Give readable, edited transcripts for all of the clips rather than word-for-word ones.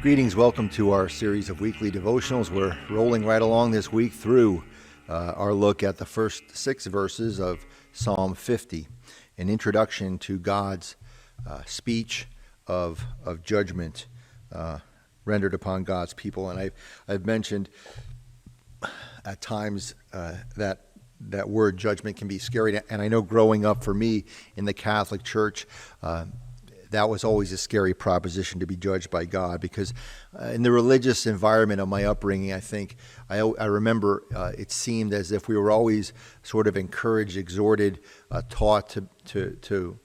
Greetings, welcome to our series of weekly devotionals. We're rolling right along this week through our look at the first 6 verses of Psalm 50, an introduction to God's speech of judgment rendered upon God's people. And I've mentioned at times that word judgment can be scary, and I know growing up for me in the Catholic Church, that was always a scary proposition to be judged by God, because in the religious environment of my upbringing, I think I remember it seemed as if we were always sort of encouraged, exhorted, taught to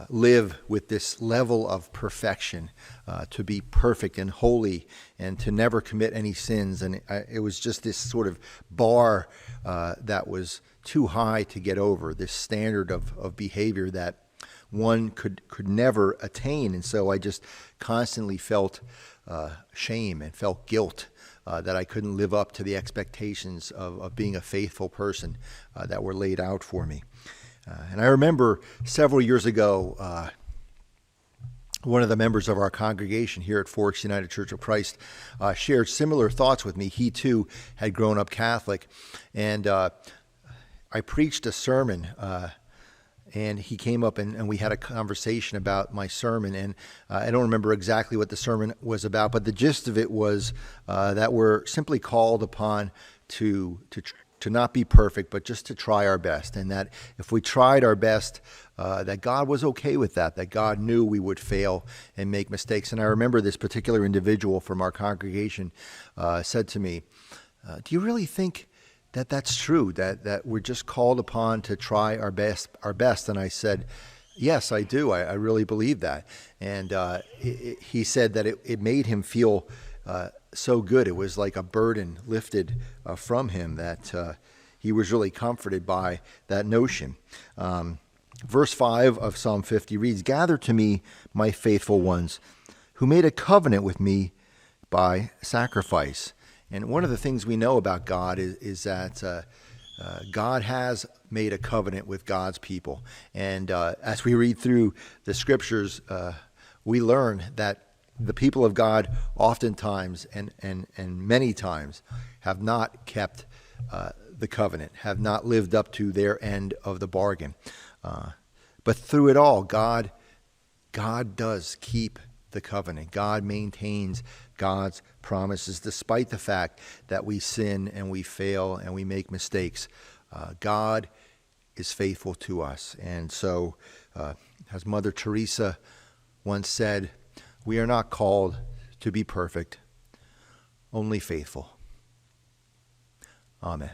live with this level of perfection, to be perfect and holy, and to never commit any sins. And it was just this sort of bar that was too high to get over, this standard of behavior that one could never attain. And so I just constantly felt shame and felt guilt that I couldn't live up to the expectations of being a faithful person that were laid out for me. And I remember several years ago, one of the members of our congregation here at Forks United Church of Christ shared similar thoughts with me. He too had grown up Catholic, and I preached a sermon, and he came up and we had a conversation about my sermon. And I don't remember exactly what the sermon was about, but the gist of it was that we're simply called upon to not be perfect, but just to try our best. And that if we tried our best, that God was okay with that God knew we would fail and make mistakes. And I remember this particular individual from our congregation said to me, do you really think that's true, that we're just called upon to try our best? And I said, yes, I do. I really believe that. And he said that it made him feel so good. It was like a burden lifted from him, that he was really comforted by that notion. Verse 5 of Psalm 50 reads, "Gather to me my faithful ones, who made a covenant with me by sacrifice." And one of the things we know about God is that God has made a covenant with God's people. And as we read through the scriptures, we learn that the people of God oftentimes and many times have not kept the covenant, have not lived up to their end of the bargain. But through it all, God does keep the covenant. God maintains God's promises, despite the fact that we sin and we fail and we make mistakes. God is faithful to us. And so, as Mother Teresa once said, we are not called to be perfect, only faithful. Amen.